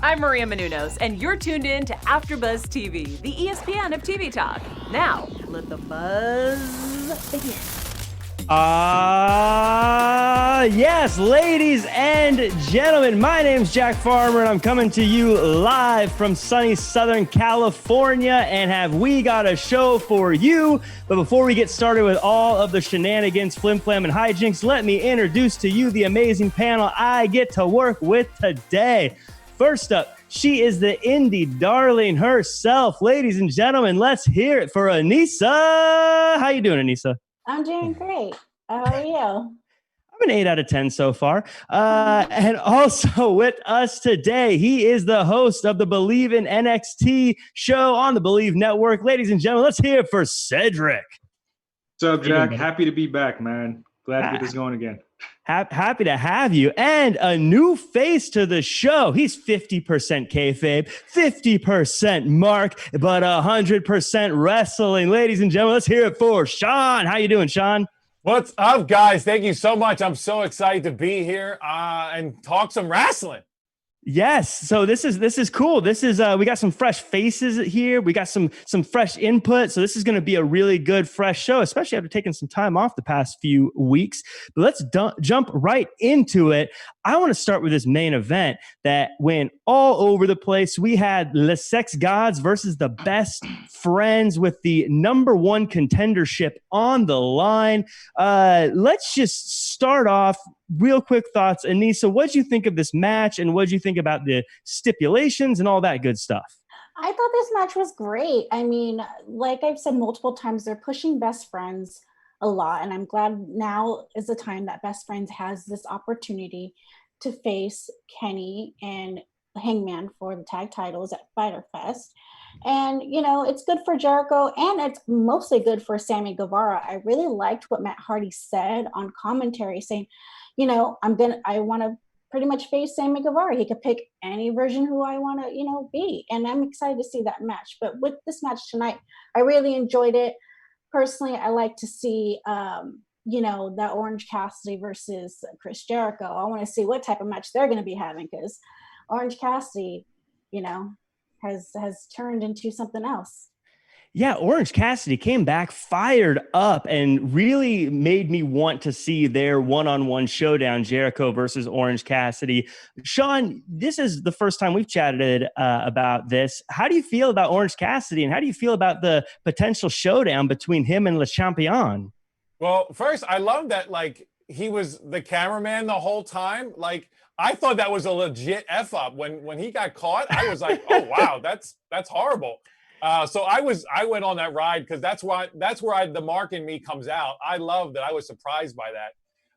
I'm Maria Menounos, and you're tuned in to AfterBuzz TV, the ESPN of TV talk. Now, let the buzz begin. Yes, ladies and gentlemen, my name's Jack Farmer, and I'm coming to you live from sunny Southern California, and have we got a show for you. But before we get started with all of the shenanigans, flim-flam, and hijinks, let me introduce to you the amazing panel I get to work with today. First up, she is the indie darling herself. Ladies and gentlemen, let's hear it for Anissa. How you doing, Anissa? I'm doing great. How are you? I'm an 8 out of 10 so far. And also with us today, he is the host of the Believe in NXT show on the Believe Network. Ladies and gentlemen, let's hear it for Cedric. What's up, Jack? Happy to be back, man. Glad to get this going again. Happy to have you. And a new face to the show. He's 50% kayfabe, 50% Mark, but 100% wrestling. Ladies and gentlemen, let's hear it for Sean. How you doing, Sean? What's up, guys? Thank you so much. I'm so excited to be here and talk some wrestling. Yes. So this is cool. This is we got some fresh faces here. We got some fresh input. So this is going to be a really good fresh show, especially after taking some time off the past few weeks. But let's jump right into it. I want to start with this main event that went all over the place. We had Le Sex Gods versus the Best Friends with the #1 contendership on the line. Let's just start off. Real quick thoughts, Anissa, what'd you think of this match, and what'd you think about the stipulations and all that good stuff? I thought this match was great. I mean, like I've said multiple times, they're pushing Best Friends a lot, and I'm glad now is the time that Best Friends has this opportunity to face Kenny and Hangman for the tag titles at Fyter Fest. And, you know, it's good for Jericho, and it's mostly good for Sammy Guevara. I really liked what Matt Hardy said on commentary, saying, you know, I want to pretty much face Sammy Guevara. He could pick any version who I want to, you know, be. And I'm excited to see that match. But with this match tonight, I really enjoyed it. Personally, I like to see, you know, that Orange Cassidy versus Chris Jericho. I want to see what type of match they're going to be having, because Orange Cassidy, you know, has turned into something else. Yeah, Orange Cassidy came back fired up and really made me want to see their one-on-one showdown, Jericho versus Orange Cassidy. Sean, this is the first time we've chatted about this. How do you feel about Orange Cassidy, and how do you feel about the potential showdown between him and Le Champion? Well, first, I love that, like, he was the cameraman the whole time. Like, I thought that was a legit F-up. When he got caught, I was like, oh, wow, that's horrible. So I went on that ride because that's where the Mark in me comes out. I love that. I was surprised by that.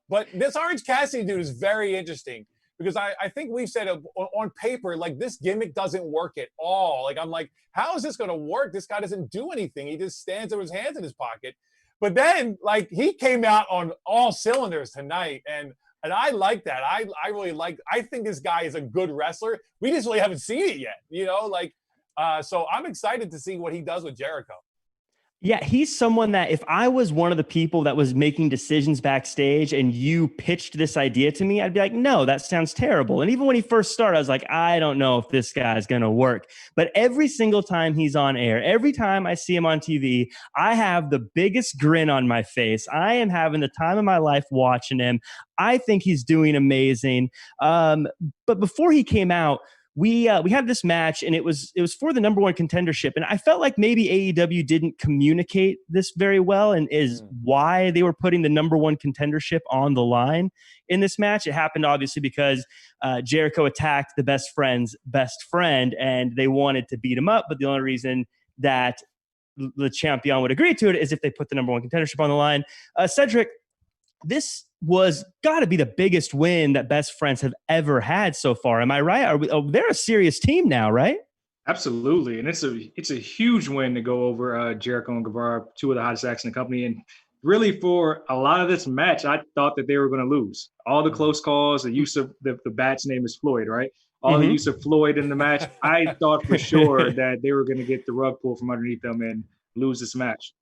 But this Orange Cassidy dude is very interesting because I think we've said on paper, like, this gimmick doesn't work at all. Like, I'm like, how is this going to work? This guy doesn't do anything. He just stands with his hands in his pocket. But then, like, he came out on all cylinders tonight, and I like that. I really like. I think this guy is a good wrestler. We just really haven't seen it yet. You know, like. So I'm excited to see what he does with Jericho. Yeah, he's someone that if I was one of the people that was making decisions backstage and you pitched this idea to me, I'd be like, no, that sounds terrible. And even when he first started, I was like, I don't know if this guy's going to work. But every single time he's on air, every time I see him on TV, I have the biggest grin on my face. I am having the time of my life watching him. I think he's doing amazing. But before he came out, we had this match, and it was for the #1 contendership, and I felt like maybe AEW didn't communicate this very well, and is why they were putting the #1 contendership on the line in this match. It happened obviously because Jericho attacked the Best Friend's best friend, and they wanted to beat him up, but the only reason that the champion would agree to it is if they put the #1 contendership on the line. Cedric, this was got to be the biggest win that Best Friends have ever had so far. Am I right? They're a serious team now, right? Absolutely, and it's a huge win to go over Jericho and Guevara, two of the hottest acts in the company. And really, for a lot of this match, I thought that they were going to lose. All the close calls, the use of the bat's name is Floyd, right? All the use of Floyd in the match. I thought for sure that they were going to get the rug pulled from underneath them and lose this match.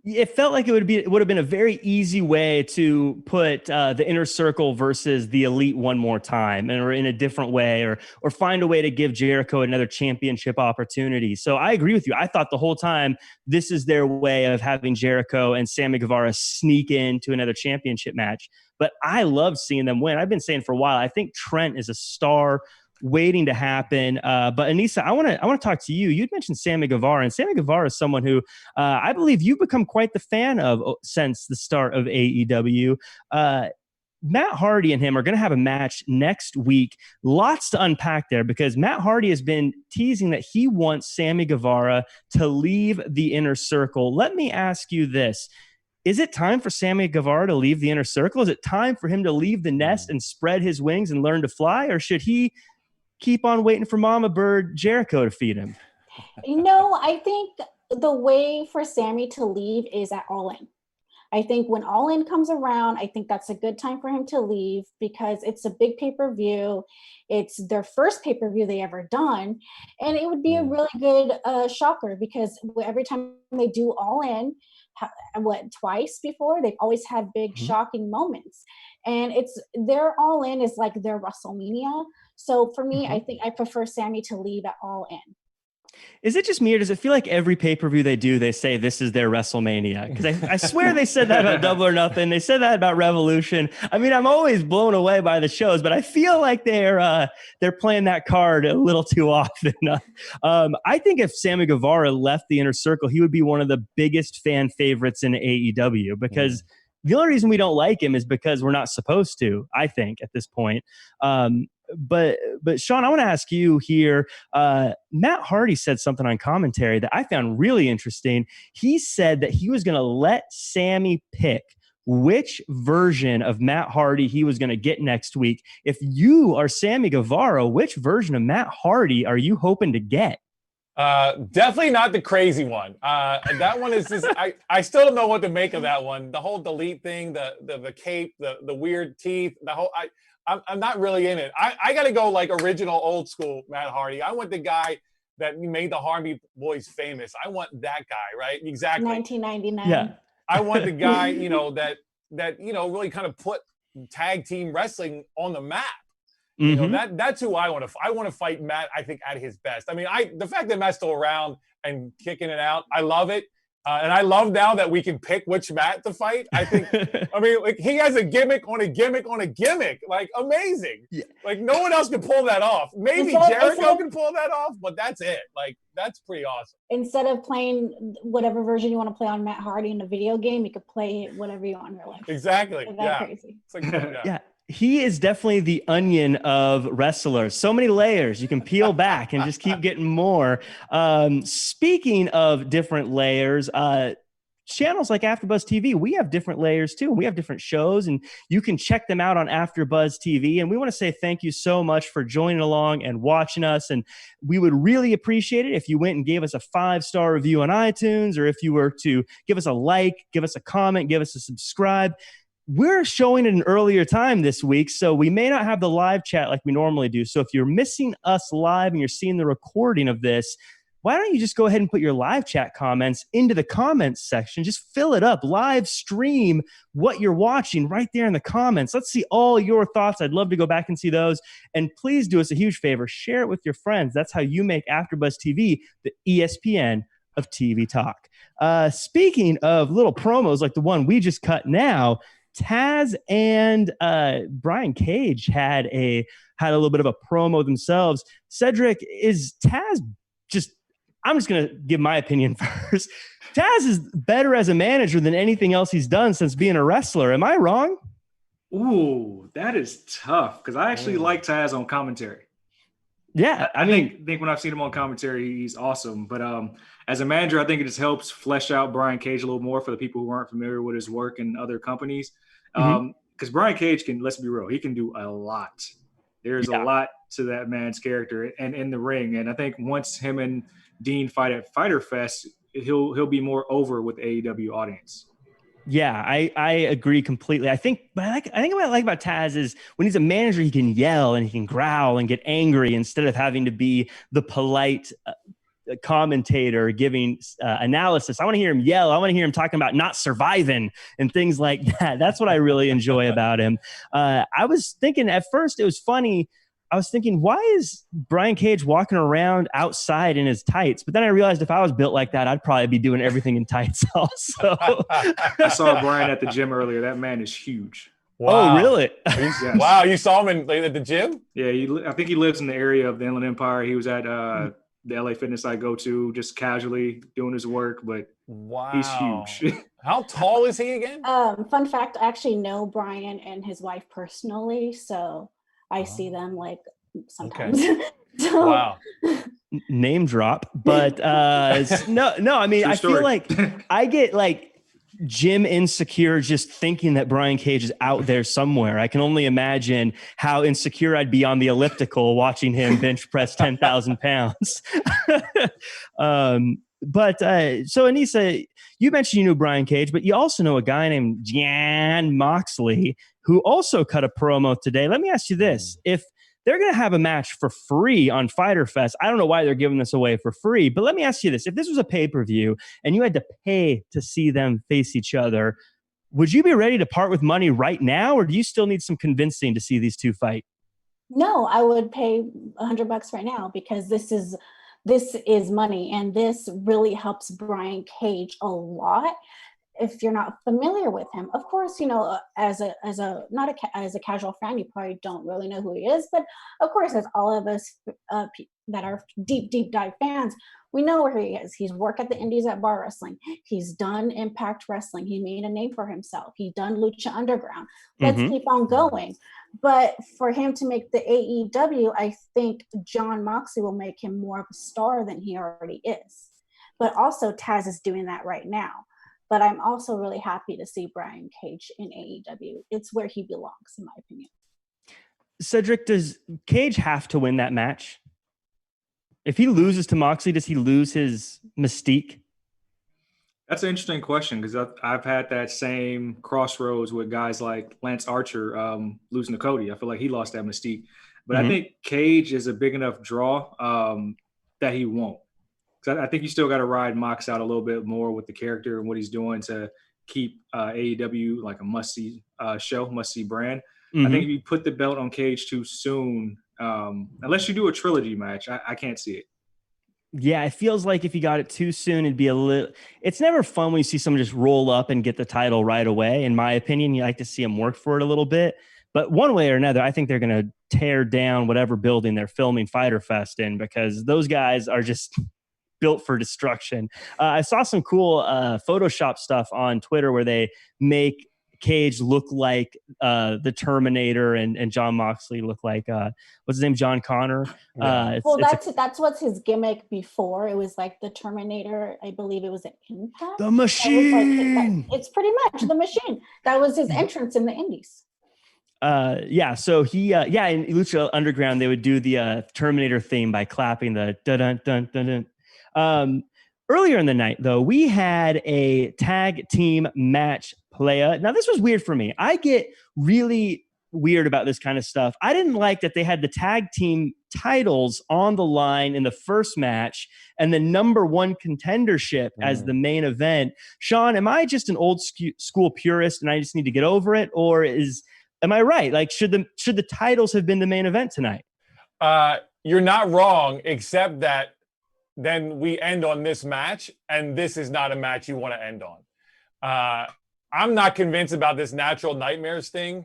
It felt like it would have been a very easy way to put the Inner Circle versus the Elite one more time, or in a different way, or find a way to give Jericho another championship opportunity. So I agree with you. I thought the whole time this is their way of having Jericho and Sammy Guevara sneak into another championship match. But I love seeing them win. I've been saying for a while, I think Trent is a star waiting to happen. But Anissa, I want to talk to you. You'd mentioned Sammy Guevara, and Sammy Guevara is someone who I believe you've become quite the fan of since the start of AEW. Matt Hardy and him are going to have a match next week. Lots to unpack there, because Matt Hardy has been teasing that he wants Sammy Guevara to leave the Inner Circle. Let me ask you this. Is it time for Sammy Guevara to leave the Inner Circle? Is it time for him to leave the nest and spread his wings and learn to fly? Or should he keep on waiting for Mama Bird Jericho to feed him? I think the way for Sammy to leave is at All In. I think when All In comes around, I think that's a good time for him to leave, because it's a big pay-per-view. It's their first pay-per-view they ever done. And it would be a really good shocker, because every time they do All In, twice before, they've always had big shocking moments. And their All In is like their WrestleMania. So for me, I think I prefer Sammy to leave at All In. Is it just me, or does it feel like every pay-per-view they do, they say this is their WrestleMania? Because I swear they said that about Double or Nothing. They said that about Revolution. I mean, I'm always blown away by the shows, but I feel like they're playing that card a little too often. I think if Sammy Guevara left the Inner Circle, he would be one of the biggest fan favorites in AEW, because the only reason we don't like him is because we're not supposed to, I think, at this point. But Sean, I want to ask you here. Matt Hardy said something on commentary that I found really interesting. He said that he was going to let Sammy pick which version of Matt Hardy he was going to get next week. If you are Sammy Guevara, which version of Matt Hardy are you hoping to get? Definitely not the crazy one. That one is just, I still don't know what to make of that one. The whole delete thing, the cape, the weird teeth, the whole, I'm not really in it. I got to go like original old school Matt Hardy. I want the guy that made the Hardy Boys famous. I want that guy, right? Exactly. 1999. Yeah. I want the guy, that really kind of put tag team wrestling on the map. That's who I want to. I want to fight Matt, I think, at his best. I mean, the fact that Matt's still around and kicking it out, I love it. And I love now that we can pick which Matt to fight. I think, I mean, like, he has a gimmick on a gimmick on a gimmick. Like, amazing. Yeah. Like, no one else can pull that off. Maybe Jericho can pull that off, but that's it. Like, that's pretty awesome. Instead of playing whatever version you want to play on Matt Hardy in a video game, you could play whatever you want in real life. Exactly. That's crazy. It's like, yeah. He is definitely the onion of wrestlers. So many layers you can peel back and just keep getting more. Speaking of different layers, channels like AfterBuzz TV, we have different layers too. We have different shows, and you can check them out on AfterBuzz TV. And we want to say thank you so much for joining along and watching us. And we would really appreciate it if you went and gave us a 5-star review on iTunes, or if you were to give us a like, give us a comment, give us a subscribe. We're showing at an earlier time this week, so we may not have the live chat like we normally do. So if you're missing us live and you're seeing the recording of this, why don't you just go ahead and put your live chat comments into the comments section? Just fill it up. Live stream what you're watching right there in the comments. Let's see all your thoughts. I'd love to go back and see those. And please do us a huge favor. Share it with your friends. That's how you make AfterBuzz TV the ESPN of TV talk. Speaking of little promos like the one we just cut now, Taz and Brian Cage had a little bit of a promo themselves. Cedric, is Taz just, I'm just going to give my opinion first. Taz is better as a manager than anything else he's done since being a wrestler. Am I wrong? Ooh, that is tough, because I actually like Taz on commentary. Yeah, I think when I've seen him on commentary, he's awesome. But as a manager, I think it just helps flesh out Brian Cage a little more for the people who aren't familiar with his work in other companies. Because Brian Cage can, let's be real, he can do a lot. There's a lot to that man's character and in the ring. And I think once him and Dean fight at Fyter Fest, he'll be more over with the AEW audience. Yeah, I agree completely. I think what I like about Taz is when he's a manager, he can yell and he can growl and get angry instead of having to be the polite commentator giving analysis. I want to hear him yell. I want to hear him talking about not surviving and things like that. That's what I really enjoy about him. I was thinking at first it was funny. I was thinking, why is Brian Cage walking around outside in his tights? But then I realized if I was built like that, I'd probably be doing everything in tights also. I saw Brian at the gym earlier. That man is huge. Wow. Oh, really? Yes. Wow, you saw him at the gym? Yeah, I think he lives in the area of the Inland Empire. He was at the LA Fitness I go to, just casually doing his work, but wow, he's huge. How tall is he again? Fun fact, I actually know Brian and his wife personally, so I see them like sometimes. Okay. So, wow. Name drop, but no. I mean, I feel like I get like gym insecure just thinking that Brian Cage is out there somewhere. I can only imagine how insecure I'd be on the elliptical watching him bench press 10,000 pounds. But so Anissa, you mentioned you knew Brian Cage, but you also know a guy named Jon Moxley who also cut a promo today. Let me ask you this. If they're going to have a match for free on Fyter Fest, I don't know why they're giving this away for free, but let me ask you this. If this was a pay-per-view and you had to pay to see them face each other, would you be ready to part with money right now, or do you still need some convincing to see these two fight? no, I would pay $100 right now because this is money, and this really helps Brian Cage a lot. If you're not familiar with him, of course, you know, as a casual fan, you probably don't really know who he is. But of course, as all of us that are deep dive fans, we know where he is. He's worked at the Indies at Bar Wrestling. He's done Impact Wrestling. He made a name for himself. He's done Lucha Underground. Let's keep on going. But for him to make the AEW, I think Jon Moxley will make him more of a star than he already is. But also Taz is doing that right now. But I'm also really happy to see Brian Cage in AEW. It's where he belongs, in my opinion. Cedric, does Cage have to win that match? If he loses to Moxley, does he lose his mystique? That's an interesting question because I've had that same crossroads with guys like Lance Archer losing to Cody. I feel like he lost that mystique. But I think Cage is a big enough draw that he won't. I think you still got to ride Mox out a little bit more with the character and what he's doing to keep AEW like a must-see show, must-see brand. I think if you put the belt on Cage too soon, unless you do a trilogy match, I can't see it. Yeah, it feels like if you got it too soon, it'd be a little... It's never fun when you see someone just roll up and get the title right away. In my opinion, you like to see them work for it a little bit. But one way or another, I think they're going to tear down whatever building they're filming Fyter Fest in because those guys are just... built for destruction. I saw some cool Photoshop stuff on Twitter where they make Cage look like the Terminator and Jon Moxley look like what's his name, John Connor. Well, that's what's his gimmick before. It was like the Terminator. I believe it was an Impact. The Machine. It's pretty much the Machine. That was his entrance in the Indies. So he in Lucha Underground they would do the Terminator theme by clapping the dun dun dun dun dun. Earlier in the night, though, we had a tag team match playa. Now, this was weird for me. I get really weird about this kind of stuff. I didn't like that they had the tag team titles on the line in the first match and the number one contendership as the main event. Sean, am I just an old school purist and I just need to get over it? Or am I right? Like, should the titles have been the main event tonight? You're not wrong, except that then we end on this match, and this is not a match you want to end on. I'm not convinced about this Natural Nightmares thing.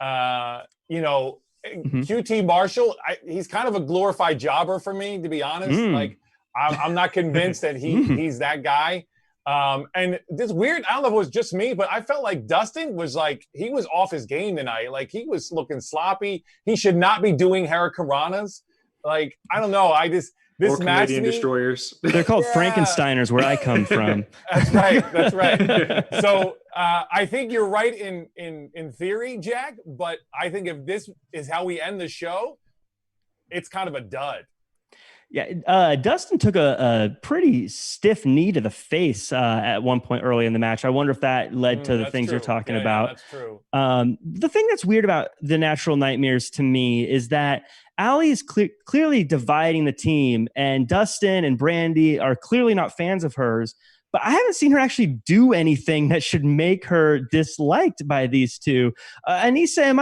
QT Marshall, he's kind of a glorified jobber for me, to be honest. Like, I'm not convinced that he's that guy. And this weird, I don't know if it was just me, but I felt like Dustin was like, he was off his game tonight. Like, he was looking sloppy. He should not be doing Hurricanranas. Like, I don't know. This match Canadian destroyers. They're called Frankensteiners where I come from. That's right. So I think you're right in theory, Jack, but I think if this is how we end the show, it's kind of a dud. Yeah, Dustin took a pretty stiff knee to the face at one point early in the match. I wonder if that led to the That's things true. you're talking Yeah, about. that's true. The thing that's weird about the Natural Nightmares to me is that Allie is clearly dividing the team, and Dustin and BRANDI are clearly not fans of hers. But I haven't seen her actually do anything that should make her disliked by these two. Anissa, am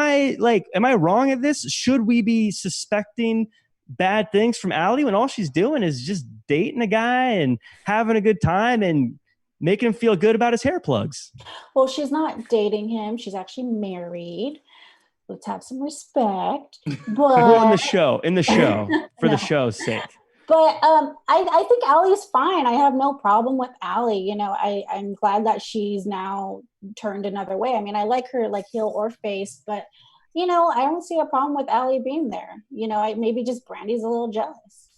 I wrong at this? Should we be suspecting bad things from Allie when all she's doing is just dating a guy and having a good time and making him feel good about his hair plugs? Well, she's not dating him. She's actually married. Let's have some respect. But well, in the show, for No. the show's sake. But I think Allie's fine. I have no problem with Allie. You know, I'm glad that she's now turned another way. I mean, I like her like heel or face, but you know, I don't see a problem with Allie being there. You know, maybe just BRANDI's a little jealous.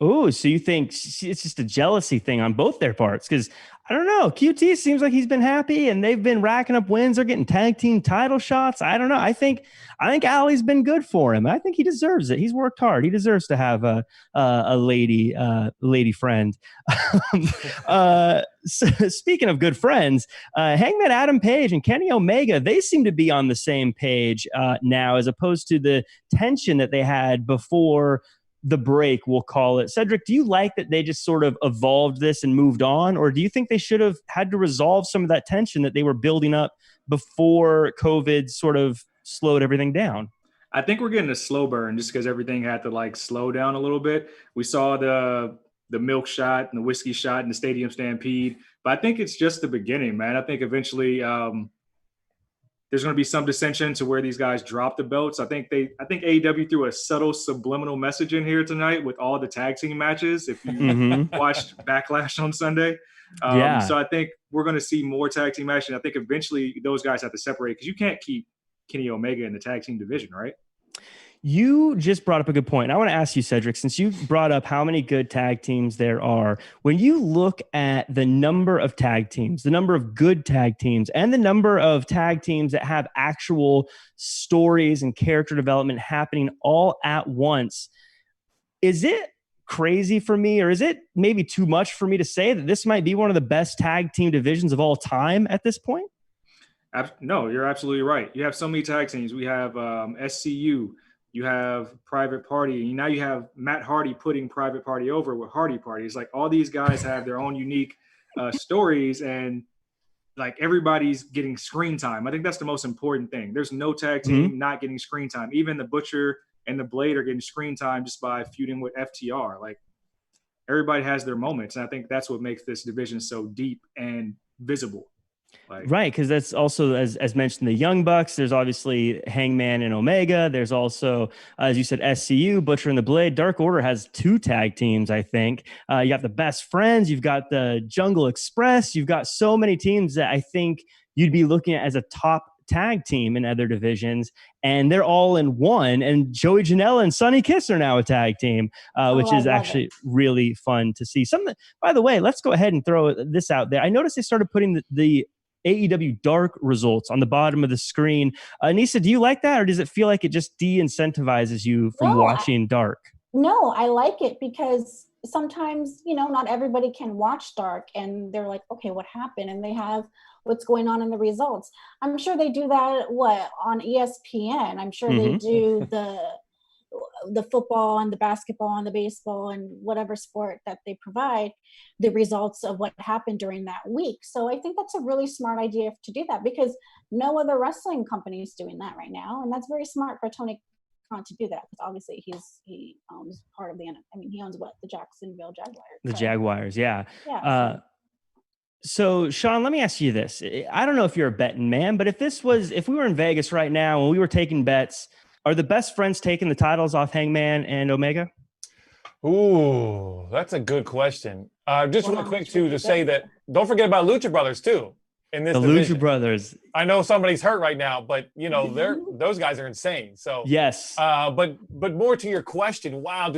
Oh, so you think it's just a jealousy thing on both their parts? Because I don't know, QT seems like he's been happy and they've been racking up wins. They're getting tag team title shots. I don't know. I think Allie's been good for him. I think he deserves it. He's worked hard. He deserves to have a lady friend. So speaking of good friends, Hangman Adam Page and Kenny Omega, they seem to be on the same page now, as opposed to the tension that they had before the break, we'll call it. Cedric, do you like that they just sort of evolved this and moved on? Or do you think they should have had to resolve some of that tension that they were building up before COVID sort of slowed everything down? I think we're getting a slow burn just because everything had to like slow down a little bit. We saw the milk shot and the whiskey shot and the stadium stampede, but I think it's just the beginning, man. I think eventually there's going to be some dissension to where these guys drop the belts. I think AEW threw a subtle subliminal message in here tonight with all the tag team matches. If you watched Backlash on Sunday. So I think we're going to see more tag team action. I think eventually those guys have to separate because you can't keep Kenny Omega in the tag team division, right? You just brought up a good point. I want to ask you, Cedric, since you brought up how many good tag teams there are, when you look at the number of tag teams, the number of good tag teams, and the number of tag teams that have actual stories and character development happening all at once, is it crazy for me, or is it maybe too much for me to say that this might be one of the best tag team divisions of all time at this point? No, you're absolutely right. You have so many tag teams. We have SCU. You have Private Party. And now you have Matt Hardy putting Private Party over with Hardy Party. It's like all these guys have their own unique stories, and like everybody's getting screen time. I think that's the most important thing. There's no tag team not getting screen time. Even the Butcher and the Blade are getting screen time just by feuding with FTR. Like everybody has their moments. And I think that's what makes this division so deep and visible. Right, because that's also, as mentioned, the Young Bucks. There's obviously Hangman and Omega. There's also, as you said, SCU, Butcher and the Blade. Dark Order has 2 tag teams, I think. You got the Best Friends. You've got the Jungle Express. You've got so many teams that I think you'd be looking at as a top tag team in other divisions, and they're all in one. And Joey Janela and Sonny Kiss are now a tag team, which is actually really fun to see. Something, by the way, let's go ahead and throw this out there. I noticed they started putting the AEW Dark Results on the bottom of the screen. Anissa, do you like that, or does it feel like it just de-incentivizes you from watching Dark? No, I like it because sometimes, you know, not everybody can watch Dark and they're like, okay, what happened? And they have what's going on in the results. I'm sure they do that, on ESPN. I'm sure they do the football and the basketball and the baseball and whatever sport that they provide, the results of what happened during that week. So I think that's a really smart idea to do that because no other wrestling company is doing that right now. And that's very smart for Tony Khan to do that because obviously he owns part of he owns the Jacksonville Jaguars. The Jaguars, yeah. So Sean, let me ask you this. I don't know if you're a betting man, but if we were in Vegas right now and we were taking bets, are the Best Friends taking the titles off Hangman and Omega? Ooh, that's a good question. Just real quick to say that don't forget about Lucha Brothers too. In this division. Lucha Brothers. I know somebody's hurt right now, but you know those guys are insane. So yes. But more to your question, wow,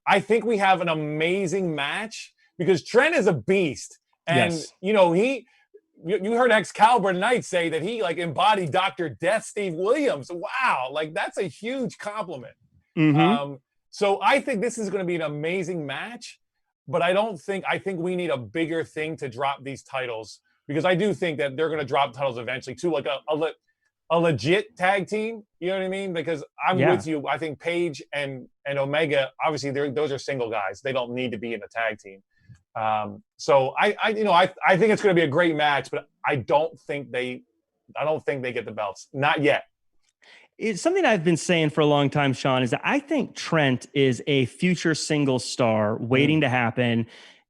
I think we have an amazing match because Trent is a beast, and you know you heard Excalibur Knight say that he like embodied Dr. Death Steve Williams. Wow, like that's a huge compliment. So I think this is going to be an amazing match, but I think we need a bigger thing to drop these titles, because I do think that they're going to drop titles eventually too, like a legit tag team. You know what I mean? Because I'm with you. I think Paige and Omega, obviously those are single guys. They don't need to be in a tag team. So I think it's going to be a great match, but I don't think they get the belts. Not yet. It's something I've been saying for a long time, Sean, is that I think Trent is a future single star waiting to happen.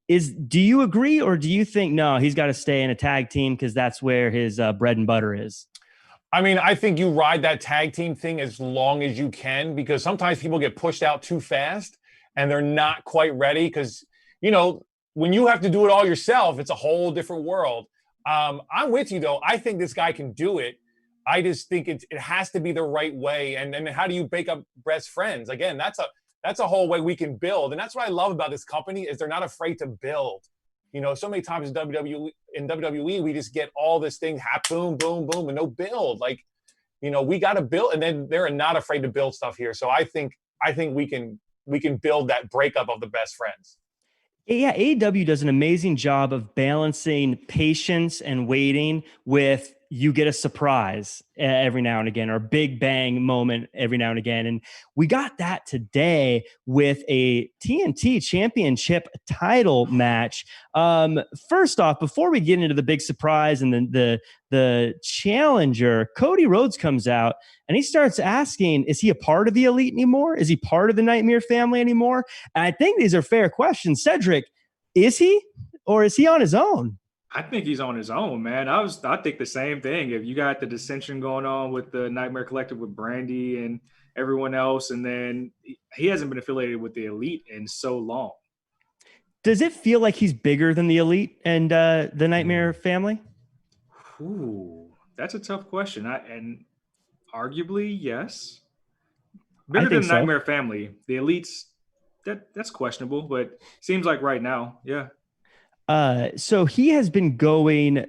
Do you agree, or do you think, no, he's got to stay in a tag team because that's where his bread and butter is? I mean, I think you ride that tag team thing as long as you can, because sometimes people get pushed out too fast and they're not quite ready, because, you know, when you have to do it all yourself, it's a whole different world. I'm with you, though. I think this guy can do it. I just think it has to be the right way. And then how do you bake up best friends? Again, that's a whole way we can build. And that's what I love about this company, is they're not afraid to build. You know, so many times in WWE, we just get all this thing, boom, boom, boom, and no build. Like, you know, we got to build, and then they're not afraid to build stuff here. So I think we can build that breakup of the best friends. Yeah, AEW does an amazing job of balancing patience and waiting with you get a surprise every now and again, or a big bang moment every now and again. And we got that today with a TNT Championship title match. First off, before we get into the big surprise and the challenger, Cody Rhodes comes out and he starts asking, is he a part of the Elite anymore? Is he part of the Nightmare family anymore? And I think these are fair questions. Cedric, is he, or is he on his own? I think he's on his own, man. I think the same thing. If you got the dissension going on with the Nightmare Collective with BRANDI and everyone else, and then he hasn't been affiliated with the Elite in so long. Does it feel like he's bigger than the Elite and the Nightmare family? Ooh, that's a tough question. And arguably, yes. Bigger than the Nightmare family. The Elite's that's questionable, but seems like right now, yeah. So he has been going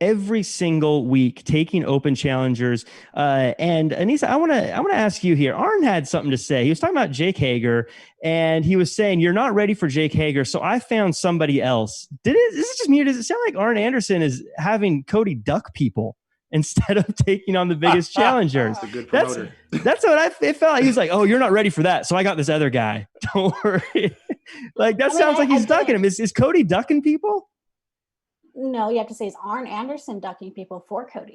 every single week, taking open challengers. And Anissa, I want to ask you here. Arn had something to say. He was talking about Jake Hager, and he was saying, you're not ready for Jake Hager, so I found somebody else. Is it just me, or does it sound like Arn Anderson is having Cody duck people instead of taking on the biggest challengers? That's a good promoter. That's what it felt like. He was like, oh, you're not ready for that, so I got this other guy. Don't worry. Like, that sounds like he's ducking him. Is Cody ducking people? No, you have to say, is Arn Anderson ducking people for Cody?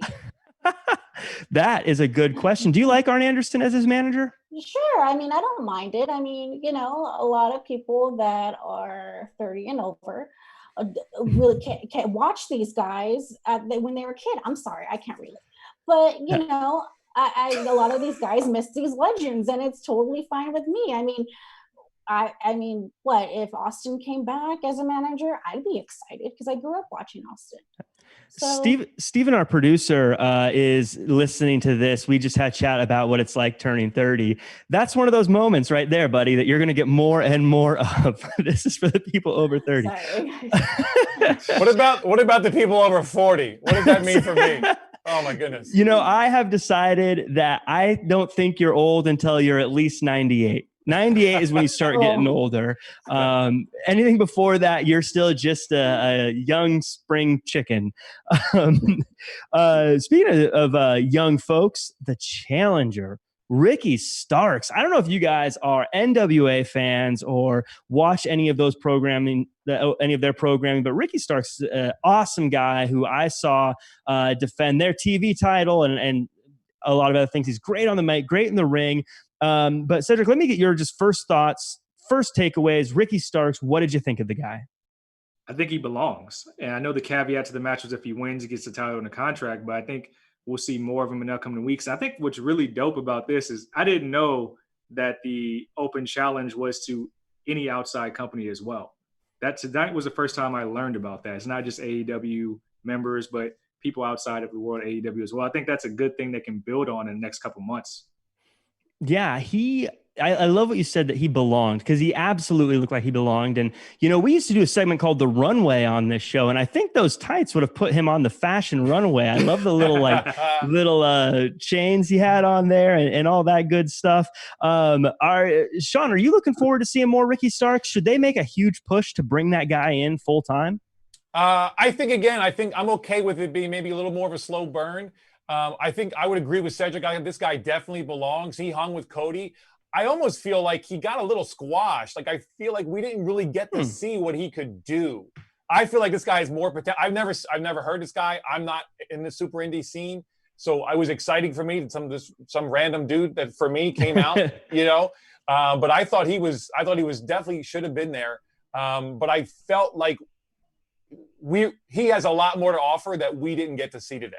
That is a good question. Do you like Arn Anderson as his manager? Sure. I mean, I don't mind it. I mean, you know, a lot of people that are 30 and over really can't watch these guys when they were a kid. I'm sorry, I can't relate. But, you know, a lot of these guys miss these legends, and it's totally fine with me. I mean, what if Austin came back as a manager? I'd be excited because I grew up watching Austin. So, Steven, our producer, is listening to this. We just had chat about what it's like turning 30. That's one of those moments right there, buddy, that you're going to get more and more of. This is for the people over 30. What about the people over 40? What does that mean for me? Oh my goodness. You know, I have decided that I don't think you're old until you're at least 98. 98 is when you start getting older. Anything before that, you're still just a young spring chicken. Speaking of young folks, the challenger, Ricky Starks. I don't know if you guys are NWA fans or watch any of their programming, but Ricky Starks is an awesome guy who I saw defend their TV title and a lot of other things. He's great on the mic, great in the ring. But Cedric, let me get your just first thoughts, first takeaways. Ricky Starks, what did you think of the guy? I think he belongs. And I know the caveat to the match was if he wins, he gets the title and a contract, but I think we'll see more of him in the upcoming weeks. I think what's really dope about this is I didn't know that the open challenge was to any outside company as well. That was the first time I learned about that. It's not just AEW members, but people outside of the world of AEW as well. I think that's a good thing they can build on in the next couple months. Yeah, I love what you said that he belonged, because he absolutely looked like he belonged. And, you know, we used to do a segment called The Runway on this show, and I think those tights would have put him on the fashion runway. I love the little chains he had on there and all that good stuff. Sean, are you looking forward to seeing more Ricky Starks? Should they make a huge push to bring that guy in full time? I think I'm okay with it being maybe a little more of a slow burn. I think I would agree with Cedric. This guy definitely belongs. He hung with Cody. I almost feel like he got a little squashed. Like, I feel like we didn't really get to see what he could do. I feel like this guy has more potential. I've never heard this guy. I'm not in the super indie scene, so it was exciting for me that some random dude that for me came out, you know. But I thought he was definitely should have been there. But I felt like he has a lot more to offer that we didn't get to see today.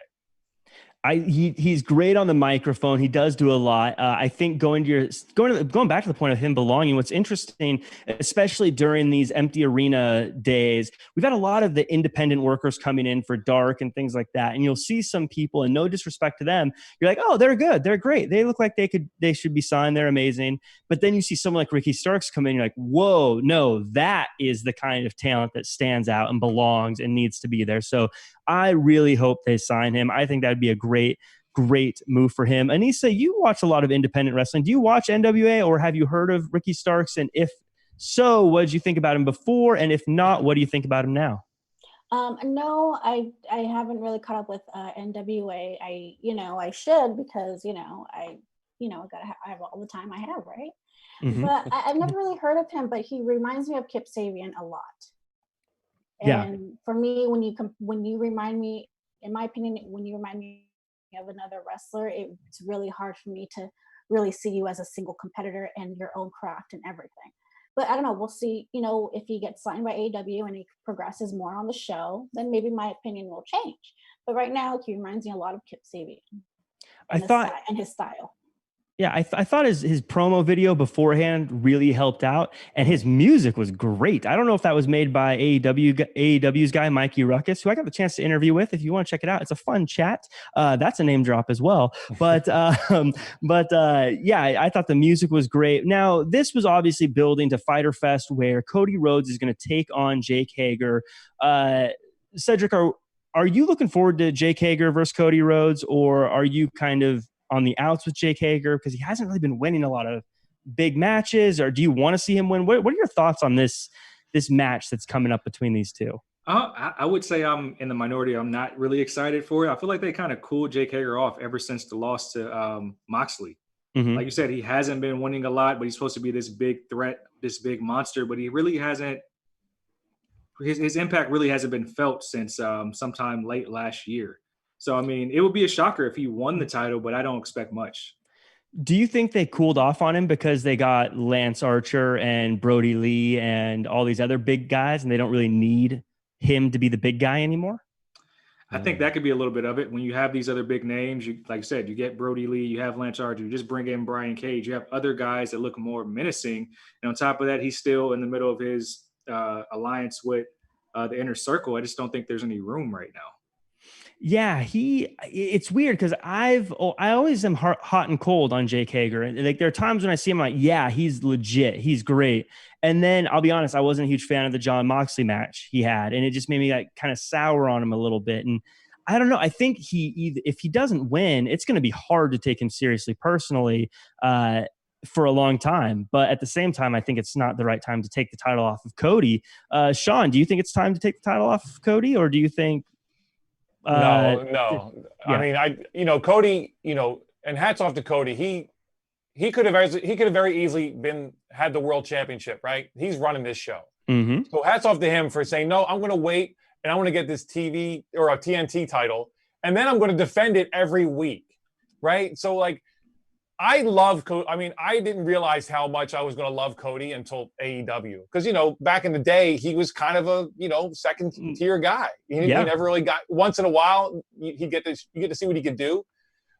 He's great on the microphone. He does do a lot. I think going back to the point of him belonging, what's interesting, especially during these empty arena days, we've had a lot of the independent workers coming in for Dark and things like that. And you'll see some people, and no disrespect to them, you're like, oh, they're good, they're great, they look like they should be signed, they're amazing. But then you see someone like Ricky Starks come in, you're like, whoa, no, that is the kind of talent that stands out and belongs and needs to be there. So I really hope they sign him. I think that'd be a great move for him. Anissa, you watch a lot of independent wrestling. Do you watch NWA, or have you heard of Ricky Starks? And if so, what did you think about him before? And if not, what do you think about him now? No, I haven't really caught up with NWA. I should, because I gotta have all the time I have, right? Mm-hmm. But I've never really heard of him. But he reminds me of Kip Sabian a lot. And for me, when you remind me, in my opinion, when you remind me of another wrestler, it's really hard for me to really see you as a single competitor and your own craft and everything. But I don't know. We'll see. If he gets signed by AEW and he progresses more on the show, then maybe my opinion will change. But right now, he reminds me a lot of Kip Sabian. And his style. Yeah, I thought his promo video beforehand really helped out, and his music was great. I don't know if that was made by AEW's guy, Mikey Ruckus, who I got the chance to interview with. If you want to check it out, it's a fun chat. That's a name drop as well. But I thought the music was great. Now, this was obviously building to Fyter Fest, where Cody Rhodes is going to take on Jake Hager. Cedric, are you looking forward to Jake Hager versus Cody Rhodes, or are you kind of on the outs with Jake Hager because he hasn't really been winning a lot of big matches? Or do you want to see him win? What are your thoughts on this match that's coming up between these two? I would say I'm in the minority. I'm not really excited for it. I feel like they kind of cooled Jake Hager off ever since the loss to Moxley. Mm-hmm. Like you said, he hasn't been winning a lot, but he's supposed to be this big threat, this big monster, but he really hasn't. His impact really hasn't been felt since sometime late last year. So, I mean, it would be a shocker if he won the title, but I don't expect much. Do you think they cooled off on him because they got Lance Archer and Brody Lee and all these other big guys, and they don't really need him to be the big guy anymore? I think that could be a little bit of it. When you have these other big names, like I said, you get Brody Lee, you have Lance Archer, you just bring in Brian Cage, you have other guys that look more menacing. And on top of that, he's still in the middle of his alliance with the Inner Circle. I just don't think there's any room right now. Yeah, it's weird because I always am hot and cold on Jake Hager. And like there are times when I see him like, yeah, he's legit. He's great. And then I'll be honest, I wasn't a huge fan of the Jon Moxley match he had. And it just made me like kind of sour on him a little bit. And I don't know. I think if he doesn't win, it's going to be hard to take him seriously personally for a long time. But at the same time, I think it's not the right time to take the title off of Cody. Sean, do you think it's time to take the title off of Cody, or do you think No. Yeah. I mean, Cody, and hats off to Cody. He could have very easily had the world championship, right? He's running this show. Mm-hmm. So hats off to him for saying, no, I'm going to wait and I'm going to get this TV or a TNT title. And then I'm going to defend it every week. Right. So like, I love Cody. I mean, I didn't realize how much I was going to love Cody until AEW. Because, back in the day, he was kind of a, second tier guy. He never really got, once in a while, you get to see what he could do.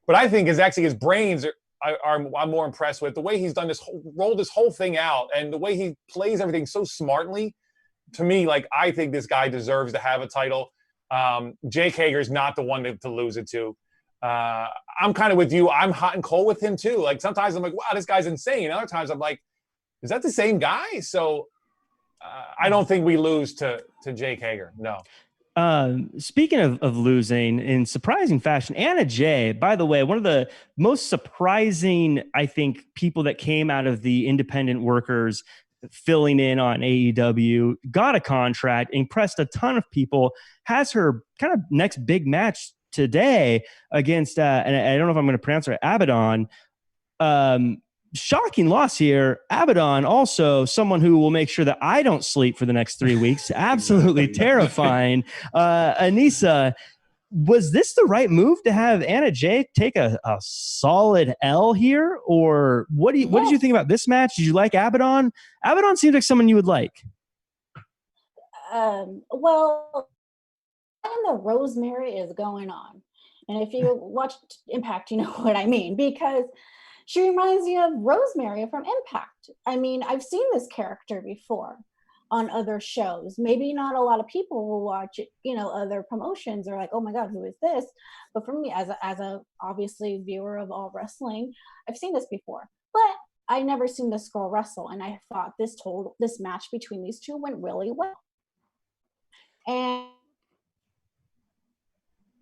But I think his brains I'm more impressed with the way he's done rolled this whole thing out, and the way he plays everything so smartly. To me, like, I think this guy deserves to have a title. Jake Hager's not the one to lose it to. I'm kind of with you. I'm hot and cold with him too. Like sometimes I'm like, wow, this guy's insane. Other times I'm like, is that the same guy? So I don't think we lose to Jake Hager. No. Speaking of losing in surprising fashion, Anna Jay, by the way, one of the most surprising, I think, people that came out of the independent workers filling in on AEW, got a contract, impressed a ton of people, has her kind of next big match today against, and I don't know if I'm going to pronounce her, ABADON. Shocking loss here. ABADON, also someone who will make sure that I don't sleep for the next 3 weeks. Absolutely terrifying. Anissa, was this the right move to have Anna Jay take a solid L here? Or what did you think about this match? Did you like ABADON? ABADON seems like someone you would like. Well, the Rosemary is going on. And if you watched Impact, you know what I mean, because she reminds me of Rosemary from Impact. I mean, I've seen this character before on other shows. Maybe not a lot of people will watch it, you know, other promotions are like, oh my God, who is this? But for me, as a obviously viewer of all wrestling, I've seen this before. But I never seen this girl wrestle, and I thought this match between these two went really well. And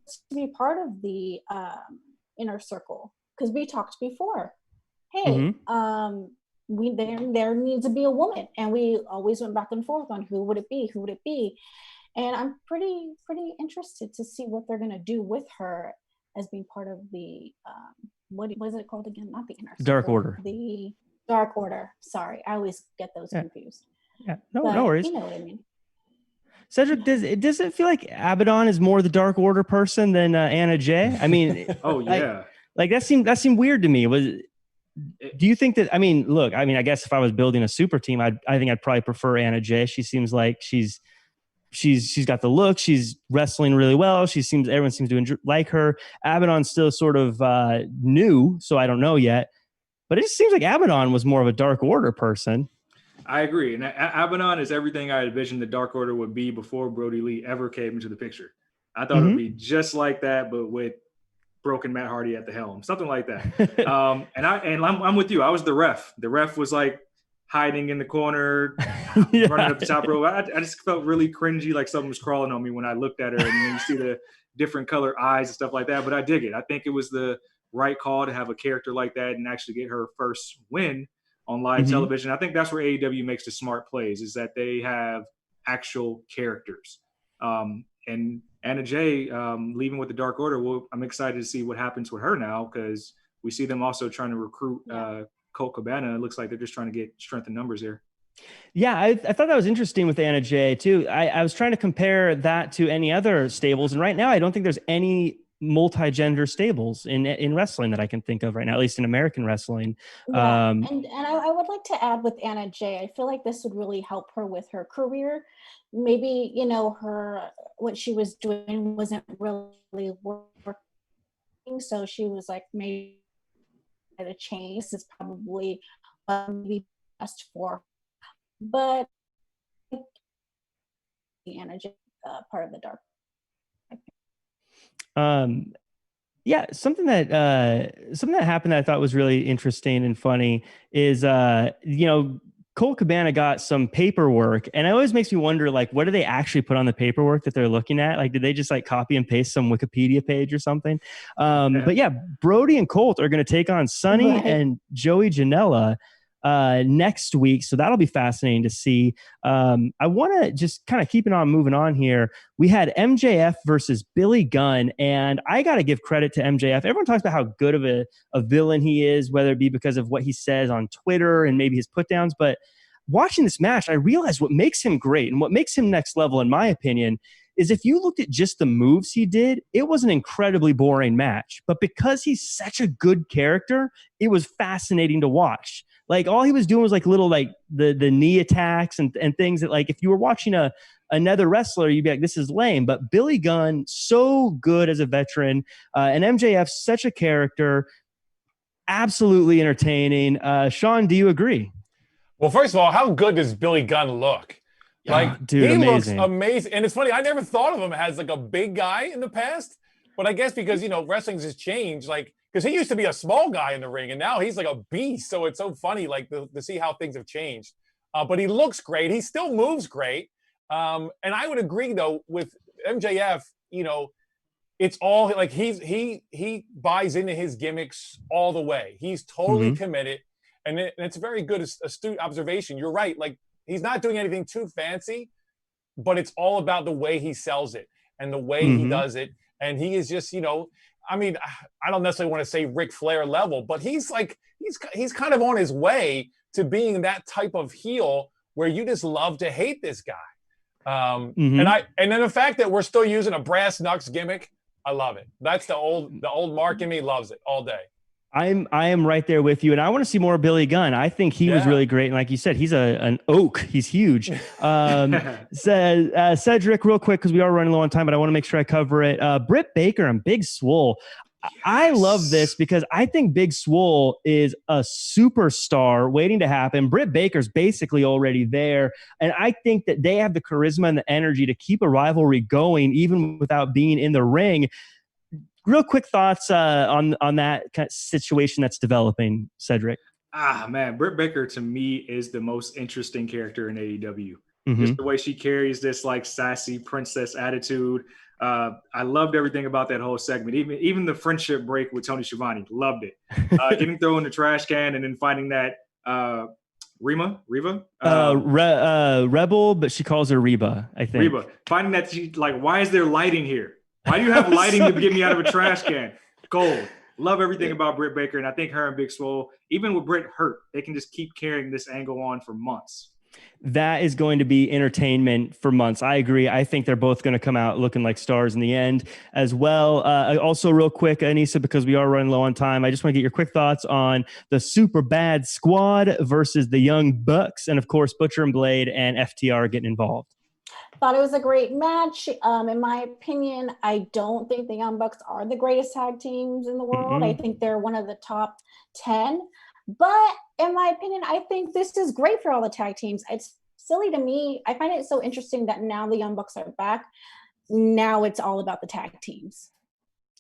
to be part of the inner circle, because we talked before. Hey, there needs to be a woman, and we always went back and forth on who would it be, and I'm pretty interested to see what they're gonna do with her as being part of the what was it called again? Not the inner circle, Dark Order. The Dark Order. Sorry, I always get those confused. Yeah, no worries. You know what I mean. Cedric, does it feel like ABADON is more the Dark Order person than Anna Jay? I mean, oh yeah, like that seemed weird to me. Do you think that? I mean, look, I mean, I guess if I was building a super team, I think I'd probably prefer Anna Jay. She seems like she's got the look. She's wrestling really well. Everyone seems to like her. ABADON's still sort of new, so I don't know yet. But it just seems like ABADON was more of a Dark Order person. I agree. And ABADON is everything I envisioned the Dark Order would be before Brody Lee ever came into the picture. I thought it would be just like that, but with broken Matt Hardy at the helm, something like that. I'm with you. I was the ref. The ref was like hiding in the corner, running up the top rope. I just felt really cringy, like something was crawling on me when I looked at her, and you see the different color eyes and stuff like that. But I dig it. I think it was the right call to have a character like that and actually get her first win on live television. I think that's where AEW makes the smart plays, is that they have actual characters. And Anna Jay leaving with the Dark Order, I'm excited to see what happens with her now, because we see them also trying to recruit Colt Cabana. It looks like they're just trying to get strength in numbers here. Yeah, I thought that was interesting with Anna Jay too. I was trying to compare that to any other stables, and right now I don't think there's any multi-gender stables in wrestling that I can think of right now, at least in American wrestling. Yeah. And I would like to add with Anna Jay, I feel like this would really help her with her career. Maybe, you know, what she was doing wasn't really working, so she was like, maybe a change. This is probably maybe best for her. But Anna Jay, part of the Dark. Yeah, something that happened that I thought was really interesting and funny is you know, Colt Cabana got some paperwork, and it always makes me wonder, like, what do they actually put on the paperwork that they're looking at? Like, did they just like copy and paste some Wikipedia page or something? But yeah, Brody and Colt are going to take on Sonny and Joey Janela next week, so that'll be fascinating to see. I want to just kind of keeping on moving on here. We had MJF versus Billy Gunn, and I got to give credit to MJF. Everyone talks about how good of a villain he is, whether it be because of what he says on Twitter and maybe his put downs, but watching this match, I realized what makes him great and what makes him next level, in my opinion, is if you looked at just the moves he did, it was an incredibly boring match. But because he's such a good character, it was fascinating to watch. Like, all he was doing was like little, like the knee attacks and things that, like, if you were watching another wrestler, you'd be like, this is lame. But Billy Gunn, so good as a veteran, and MJF, such a character, absolutely entertaining. Sean, do you agree? Well, first of all, how good does Billy Gunn look? Like, dude, he amazing. looks amazing. And it's funny, I never thought of him as like a big guy in the past. But I guess because, wrestling's has changed, like, because he used to be a small guy in the ring, and now he's like a beast. So it's so funny, like, to see how things have changed. But he looks great. He still moves great. And I would agree, though, with MJF, it's all like he buys into his gimmicks all the way. He's totally committed. And it's a very good, astute observation. You're right. Like, he's not doing anything too fancy, but it's all about the way he sells it and the way he does it. And he is just, I mean, I don't necessarily want to say Ric Flair level, but he's like, he's kind of on his way to being that type of heel where you just love to hate this guy. And then the fact that we're still using a brass knucks gimmick, I love it. That's the old Mark in me loves it all day. I am right there with you, and I want to see more of Billy Gunn. I think he was really great, and like you said, he's an oak. He's huge. Cedric, real quick, because we are running low on time, but I want to make sure I cover it. Brit Baker and Big Swole. Yes. I love this because I think Big Swole is a superstar waiting to happen. Brit Baker's basically already there, and I think that they have the charisma and the energy to keep a rivalry going even without being in the ring. Real quick thoughts on that kind of situation that's developing, Cedric. Man, Britt Baker to me is the most interesting character in AEW. Just the way she carries this like sassy princess attitude. I loved everything about that whole segment. Even the friendship break with Tony Schiavone, loved it. Getting thrown in the trash can and then finding that Reba, Rebel, but she calls her Reba. I think Reba finding that she like, why is there lighting here? Why do you have lighting to get me out of a trash can? Gold. Love everything about Britt Baker, and I think her and Big Swole, even with Britt hurt, they can just keep carrying this angle on for months. That is going to be entertainment for months. I agree. I think they're both going to come out looking like stars in the end as well. Also, real quick, Anissa, because we are running low on time, I just want to get your quick thoughts on the SUPERBAD squad versus the Young Bucks, and of course, Butcher and Blade and FTR getting involved. Thought it was a great match. In my opinion, I don't think the Young Bucks are the greatest tag teams in the world. I think they're one of the top 10. But in my opinion, I think this is great for all the tag teams. It's silly to me. I find it so interesting that now the Young Bucks are back. Now it's all about the tag teams.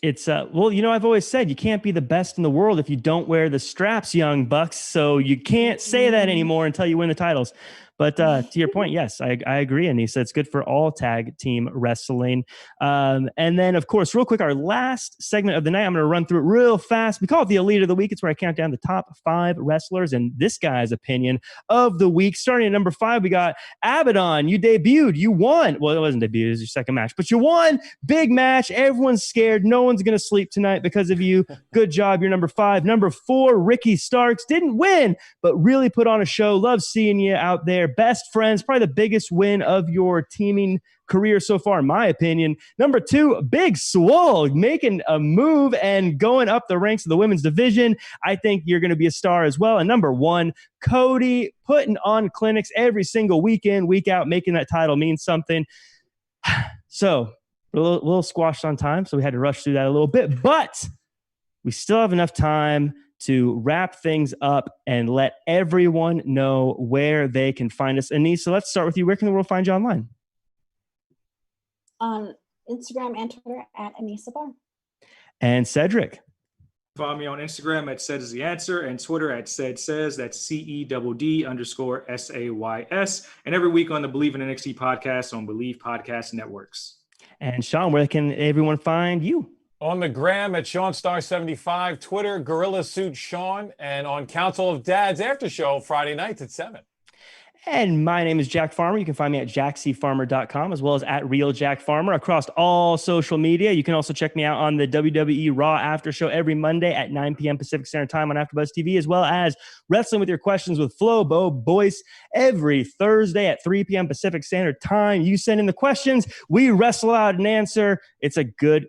It's, well, I've always said you can't be the best in the world if you don't wear the straps, Young Bucks. So you can't say that anymore until you win the titles. But to your point, yes, I agree, Anissa. It's good for all tag team wrestling. And then, of course, real quick, our last segment of the night, I'm going to run through it real fast. We call it the Elite of the Week. It's where I count down the top 5 wrestlers and this guy's opinion of the week. Starting at number 5, we got ABADON. You debuted. You won. Well, it wasn't debut. It was your second match. But you won. Big match. Everyone's scared. No one's going to sleep tonight because of you. Good job. You're number 5. Number 4, Ricky Starks. Didn't win, but really put on a show. Love seeing you out there. Best friends, probably the biggest win of your teaming career so far, in my opinion. Number 2, Big Swole, making a move and going up the ranks of the women's division. I think you're going to be a star as well. And number 1, Cody, putting on clinics every single week in, week out, making that title mean something. So we're a little squashed on time, so we had to rush through that a little bit, but we still have enough time to wrap things up and let everyone know where they can find us. Anissa, let's start with you. Where can the world find you online? On Instagram and Twitter at Anissa Barr. And Cedric? Follow me on Instagram at Said Is The Answer and Twitter at Said Says. That's CEDD_SAYS. And every week on the Believe in NXT podcast on Believe Podcast Networks. And Sean, where can everyone find you? On the gram at SeanStar75, Twitter, Gorilla Suit Sean, and on Council of Dads After Show, Friday nights at 7. And my name is Jack Farmer. You can find me at jackcfarmer.com as well as at Real Jack Farmer across all social media. You can also check me out on the WWE Raw After Show every Monday at 9 p.m. Pacific Standard Time on AfterBuzz TV, as well as Wrestling with Your Questions with Flo Bo Boyce every Thursday at 3 p.m. Pacific Standard Time. You send in the questions, we wrestle out an answer. It's a good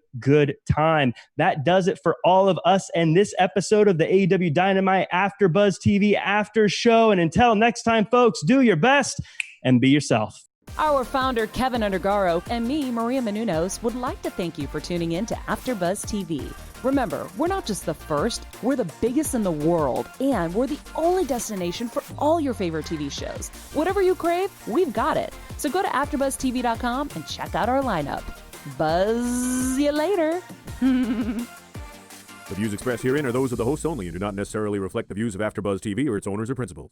time. That does it for all of us and this episode of the AEW Dynamite AfterBuzz TV After Show. And until next time, folks, do your best and be yourself. Our founder, Keven Undergaro, and me, Maria Menounos, would like to thank you for tuning in to AfterBuzz TV. Remember, we're not just the first, we're the biggest in the world, and we're the only destination for all your favorite TV shows. Whatever you crave, we've got it. So go to AfterBuzzTV.com and check out our lineup. Buzz you later. The views expressed herein are those of the hosts only and do not necessarily reflect the views of AfterBuzz TV or its owners or principals.